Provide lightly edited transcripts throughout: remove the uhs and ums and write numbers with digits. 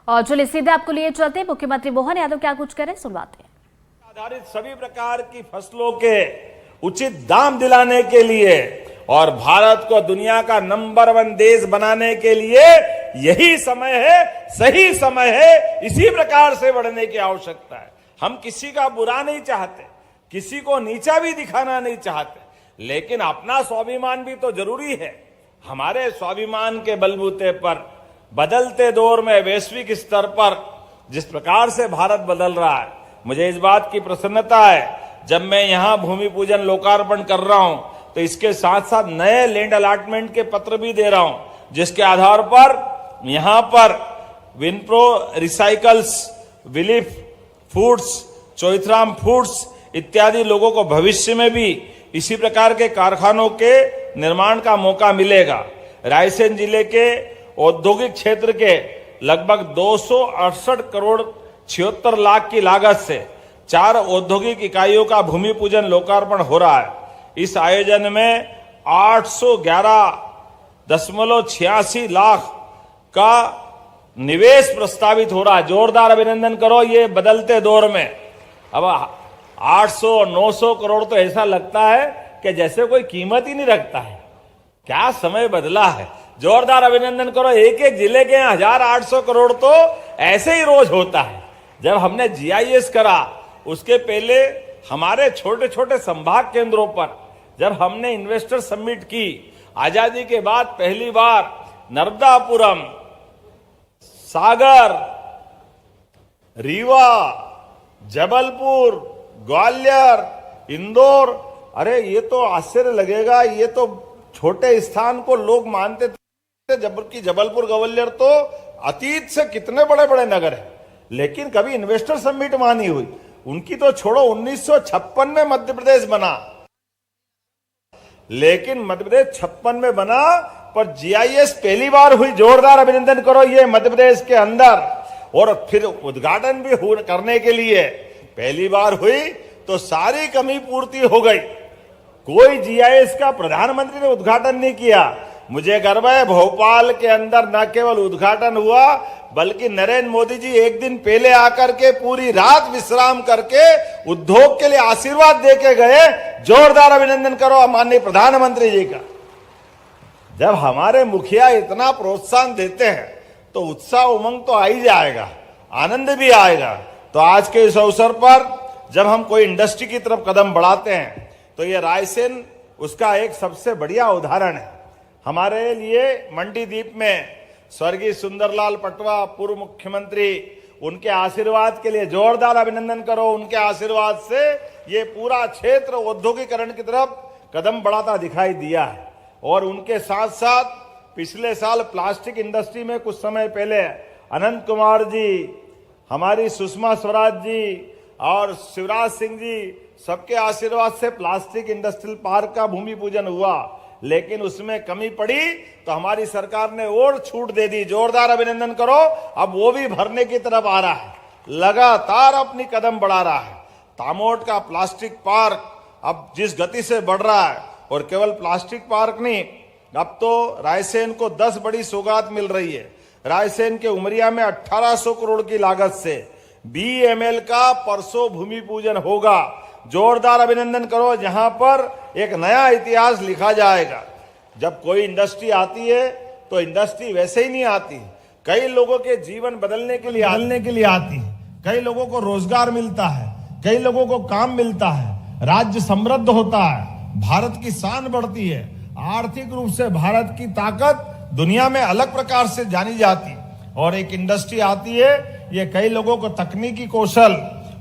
और चलिए सीधे आपको लिए चलते हैं, मुख्यमंत्री मोहन यादव क्या कुछ करें सुनवाते हैं। आधारित सभी प्रकार की फसलों के उचित दाम दिलाने के लिए और भारत को दुनिया का नंबर 1 देश बनाने के लिए यही समय है, सही समय है। इसी प्रकार से बढ़ने की आवश्यकता है। हम किसी का बुरा नहीं चाहते, किसी को नीचा भी दिखाना नहीं चाहते, लेकिन अपना स्वाभिमान भी तो जरूरी है। हमारे स्वाभिमान के बलबूते पर बदलते दौर में वैश्विक स्तर पर जिस प्रकार से भारत बदल रहा है, मुझे इस बात की प्रसन्नता है। जब मैं यहां भूमि पूजन लोकार्पण कर रहा हूं तो इसके साथ साथ नए लैंड अलॉटमेंट के पत्र भी दे रहा हूं, जिसके आधार पर यहां पर विनप्रो रिसाइकल्स, विलिफ फूड्स, चोइथराम फूड्स इत्यादि लोगों को भविष्य में भी इसी प्रकार के कारखानों के निर्माण का मौका मिलेगा। रायसेन जिले के औद्योगिक क्षेत्र के लगभग 268 करोड़ 76 लाख की लागत से 4 औद्योगिक इकाइयों का भूमि पूजन लोकार्पण हो रहा है। इस आयोजन में 811.86 लाख का निवेश प्रस्तावित हो रहा है। जोरदार अभिनंदन करो। ये बदलते दौर में अब 800-900 करोड़ तो ऐसा लगता है कि जैसे कोई कीमत ही नहीं रखता है। क्या समय बदला है। जोरदार अभिनंदन करो। एक एक जिले के 1800 करोड़ तो ऐसे ही रोज होता है। जब हमने जीआईएस करा उसके पहले हमारे छोटे छोटे संभाग केंद्रों पर जब हमने इन्वेस्टर समिट की, आजादी के बाद पहली बार नर्मदापुरम, सागर, रीवा, जबलपुर, ग्वालियर, इंदौर, अरे ये तो आश्चर्य लगेगा, ये तो छोटे स्थान को लोग मानते थे जबकि जबलपुर ग्वालियर तो अतीत से कितने बड़े बड़े नगर हैं, लेकिन कभी इन्वेस्टर समिट मानी हुई। उनकी तो छोड़ो, 1956 में मध्य प्रदेश बना, लेकिन मध्य प्रदेश 56 में बना पर जीआईएस पहली बार हुई। जोरदार अभिनंदन करो। ये मध्य प्रदेश के अंदर और फिर उद्घाटन भी करने के लिए पहली बार हुई तो सारी कमी पूर्ति हो गई। कोई जीआईएस का प्रधानमंत्री ने उद्घाटन नहीं किया। मुझे गर्व है भोपाल के अंदर न केवल उद्घाटन हुआ बल्कि नरेंद्र मोदी जी एक दिन पहले आकर के पूरी रात विश्राम करके उद्योग के लिए आशीर्वाद देके गए। जोरदार अभिनंदन करो माननीय प्रधानमंत्री जी का। जब हमारे मुखिया इतना प्रोत्साहन देते हैं तो उत्साह उमंग तो आ ही जाएगा, आनंद भी आएगा। तो आज के इस अवसर पर जब हम कोई इंडस्ट्री की तरफ कदम बढ़ाते हैं तो ये रायसेन उसका एक सबसे बढ़िया उदाहरण है। हमारे लिए मंडीदीप में स्वर्गीय सुंदरलाल पटवा पूर्व मुख्यमंत्री, उनके आशीर्वाद के लिए जोरदार अभिनंदन करो। उनके आशीर्वाद से ये पूरा क्षेत्र औद्योगिकरण की तरफ कदम बढ़ाता दिखाई दिया है। और उनके साथ साथ पिछले साल प्लास्टिक इंडस्ट्री में कुछ समय पहले अनंत कुमार जी, हमारी सुषमा स्वराज जी और शिवराज सिंह जी, सबके आशीर्वाद से प्लास्टिक इंडस्ट्रियल पार्क का भूमि पूजन हुआ, लेकिन उसमें कमी पड़ी तो हमारी सरकार ने और छूट दे दी। जोरदार अभिनंदन करो। अब वो भी भरने की तरफ आ रहा है, लगातार अपनी कदम बढ़ा रहा है। तामोट का प्लास्टिक पार्क अब जिस गति से बढ़ रहा है, और केवल प्लास्टिक पार्क नहीं, अब तो रायसेन को 10 बड़ी सौगात मिल रही है। रायसेन के उमरिया में 1800 करोड़ की लागत से BML का परसों भूमि पूजन होगा। जोरदार अभिनंदन करो। जहां पर एक नया इतिहास लिखा जाएगा। जब कोई इंडस्ट्री आती है तो इंडस्ट्री वैसे ही नहीं आती, कई लोगों के जीवन बदलने के लिए आती है। कई लोगों को रोजगार मिलता है, कई लोगों को काम मिलता है, राज्य समृद्ध होता है, भारत की शान बढ़ती है, आर्थिक रूप से भारत की ताकत दुनिया में अलग प्रकार से जानी जाती है। और एक इंडस्ट्री आती है, ये कई लोगों को तकनीकी कौशल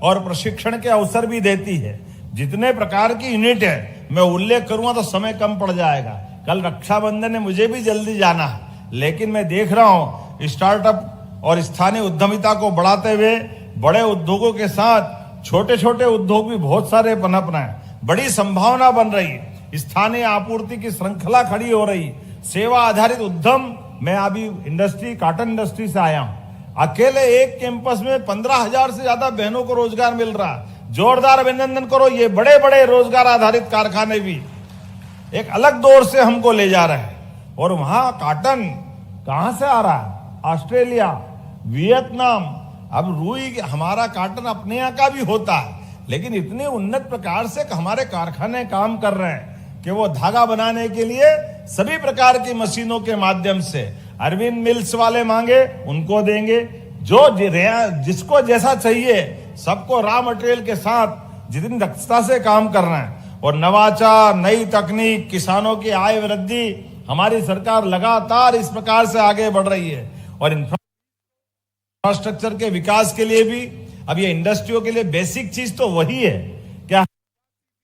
और प्रशिक्षण के अवसर भी देती है। जितने प्रकार की यूनिट है मैं उल्लेख करूंगा तो समय कम पड़ जाएगा। कल रक्षाबंधन है, मुझे भी जल्दी जाना है, लेकिन मैं देख रहा हूं स्टार्टअप और स्थानीय उद्यमिता को बढ़ाते हुए बड़े उद्योगों के साथ छोटे छोटे उद्योग भी बहुत सारे पनप रहे हैं। बड़ी संभावना बन रही है। स्थानीय आपूर्ति की श्रृंखला खड़ी हो रही, सेवा आधारित उद्यम। मैं अभी इंडस्ट्री, कॉटन इंडस्ट्री से आया हूं। अकेले एक कैंपस में 15,000 से ज्यादा बहनों को रोजगार मिल रहा है। जोरदार अभिनंदन करो। ये बड़े बड़े रोजगार आधारित कारखाने भी एक अलग दौर से हमको ले जा रहे हैं। और वहां कॉटन कहां से आ रहा है? ऑस्ट्रेलिया, वियतनाम, अब रुई हमारा कॉटन अपने यहाँ का भी होता है, लेकिन इतने उन्नत प्रकार से हमारे कारखाने काम कर रहे हैं कि वो धागा बनाने के लिए सभी प्रकार की मशीनों के माध्यम से अरविंद मिल्स वाले मांगे उनको देंगे, जिसको जैसा चाहिए सबको रॉ मटेरियल के साथ जितनी दक्षता से काम कर रहे हैं। और नवाचार, नई तकनीक, किसानों की आय वृद्धि, हमारी सरकार लगातार इस प्रकार से आगे बढ़ रही है। और इंफ्रास्ट्रक्चर के विकास के लिए भी अब ये इंडस्ट्रियों के लिए बेसिक चीज तो वही है क्या,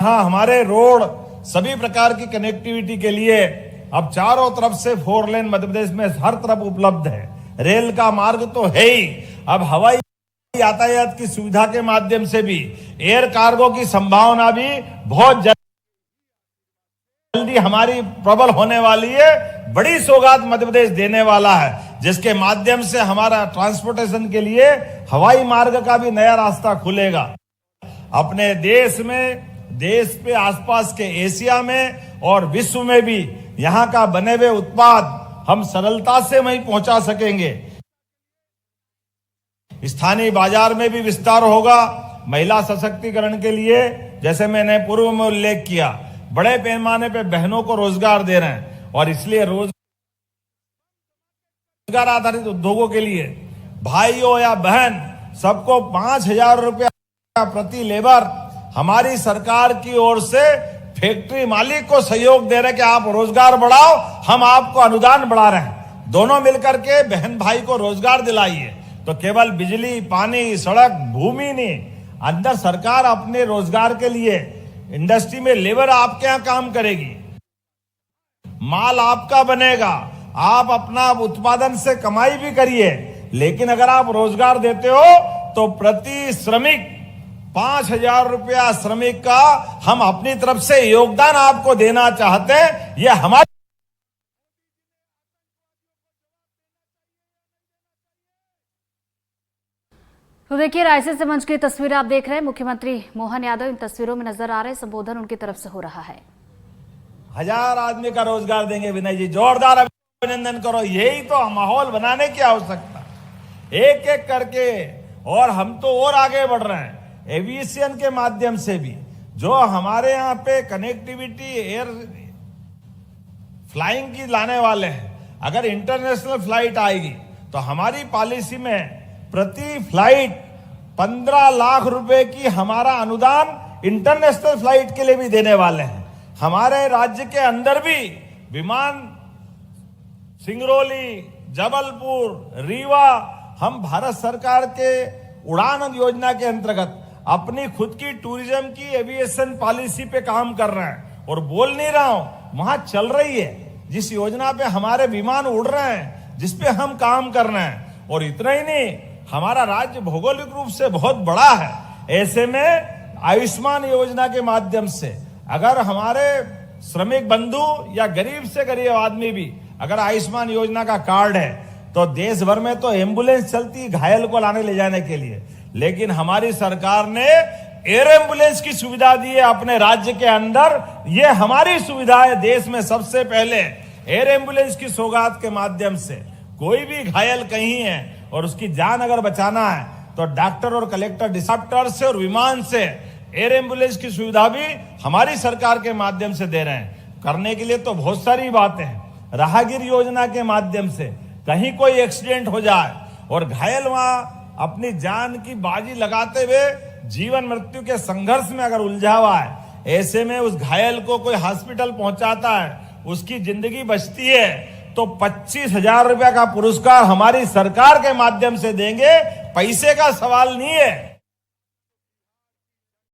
हाँ हमारे रोड सभी प्रकार की कनेक्टिविटी के लिए अब चारों तरफ से 4 लेन मध्य प्रदेश में हर तरफ उपलब्ध है। रेल का मार्ग तो है ही, अब हवाई यातायात की सुविधा के माध्यम से भी एयर कार्गो की संभावना भी बहुत जल्दी हमारी प्रबल होने वाली है। बड़ी सौगात मध्य प्रदेश देने वाला है, जिसके माध्यम से हमारा ट्रांसपोर्टेशन के लिए हवाई मार्ग का भी नया रास्ता खुलेगा। अपने देश में, देश पे आसपास के एशिया में और विश्व में भी यहाँ का बने हुए उत्पाद हम सरलता से वहीं पहुंचा सकेंगे। स्थानीय बाजार में भी विस्तार होगा। महिला सशक्तिकरण के लिए जैसे मैंने पूर्व में उल्लेख किया, बड़े पैमाने पे बहनों को रोजगार दे रहे हैं और इसलिए रोजगार आधारित उद्योगों के लिए भाइयों या बहन सबको 5,000 रुपया प्रति लेबर हमारी सरकार की ओर से फैक्ट्री मालिक को सहयोग दे रहे कि आप रोजगार बढ़ाओ, हम आपको अनुदान बढ़ा रहे हैं। दोनों मिलकर के बहन भाई को रोजगार दिलाइए। तो केवल बिजली, पानी, सड़क, भूमि नहीं, अंदर सरकार अपने रोजगार के लिए इंडस्ट्री में लेबर आपके यहां काम करेगी, माल आपका बनेगा, आप अपना उत्पादन से कमाई भी करिए। लेकिन अगर आप रोजगार देते हो तो प्रति श्रमिक 5,000 रुपया श्रमिक का हम अपनी तरफ से योगदान आपको देना चाहते हैं। यह हमारी तो देखिए, रायसेन मंच की तस्वीरें आप देख रहे हैं। मुख्यमंत्री मोहन यादव इन तस्वीरों में नजर आ रहे हैं। संबोधन उनकी तरफ से हो रहा है। 1,000 आदमी का रोजगार देंगे विनय जी, जोरदार अभिनंदन करो। यही तो माहौल बनाने की आवश्यकता, एक एक करके। और हम तो और आगे बढ़ रहे हैं एविएशन के माध्यम से भी। जो हमारे यहाँ पे कनेक्टिविटी एयर फ्लाइंग की लाने वाले हैं, अगर इंटरनेशनल फ्लाइट आएगी तो हमारी पॉलिसी में प्रति फ्लाइट 15 लाख रुपए की हमारा अनुदान इंटरनेशनल फ्लाइट के लिए भी देने वाले हैं। हमारे राज्य के अंदर भी विमान सिंगरौली, जबलपुर, रीवा, हम भारत सरकार के उड़ान योजना के अंतर्गत अपनी खुद की टूरिज्म की एविएशन पॉलिसी पे काम कर रहे हैं। और बोल नहीं रहा हूं, वहां चल रही है, जिस योजना पे हमारे विमान उड़ रहे हैं, जिसपे हम काम कर रहे हैं। और इतना ही नहीं, हमारा राज्य भौगोलिक रूप से बहुत बड़ा है। ऐसे में आयुष्मान योजना के माध्यम से अगर हमारे श्रमिक बंधु या गरीब से गरीब आदमी भी अगर आयुष्मान योजना का कार्ड है तो देश भर में तो एम्बुलेंस चलती घायल को लाने ले जाने के लिए, लेकिन हमारी सरकार ने एयर एम्बुलेंस की सुविधा दी है अपने राज्य के अंदर। ये हमारी सुविधा है, देश में सबसे पहले एयर एम्बुलेंस की सौगात के माध्यम से कोई भी घायल कहीं है और उसकी जान अगर बचाना है तो डॉक्टर और कलेक्टर डिस्ट्रिब्यूटर से और विमान से एयर एम्बुलेंस की सुविधा भी हमारी सरकार के माध्यम से दे रहे हैं। करने के लिए तो बहुत सारी बातें हैं। राहगीर योजना के माध्यम से कहीं कोई एक्सीडेंट हो जाए और घायल वहां अपनी जान की बाजी लगाते हुए जीवन मृत्यु के संघर्ष में अगर उलझा हुआ है, ऐसे में उस घायल को कोई हॉस्पिटल पहुंचाता है, उसकी जिंदगी बचती है, तो 25,000 रुपया का पुरस्कार हमारी सरकार के माध्यम से देंगे। पैसे का सवाल नहीं है।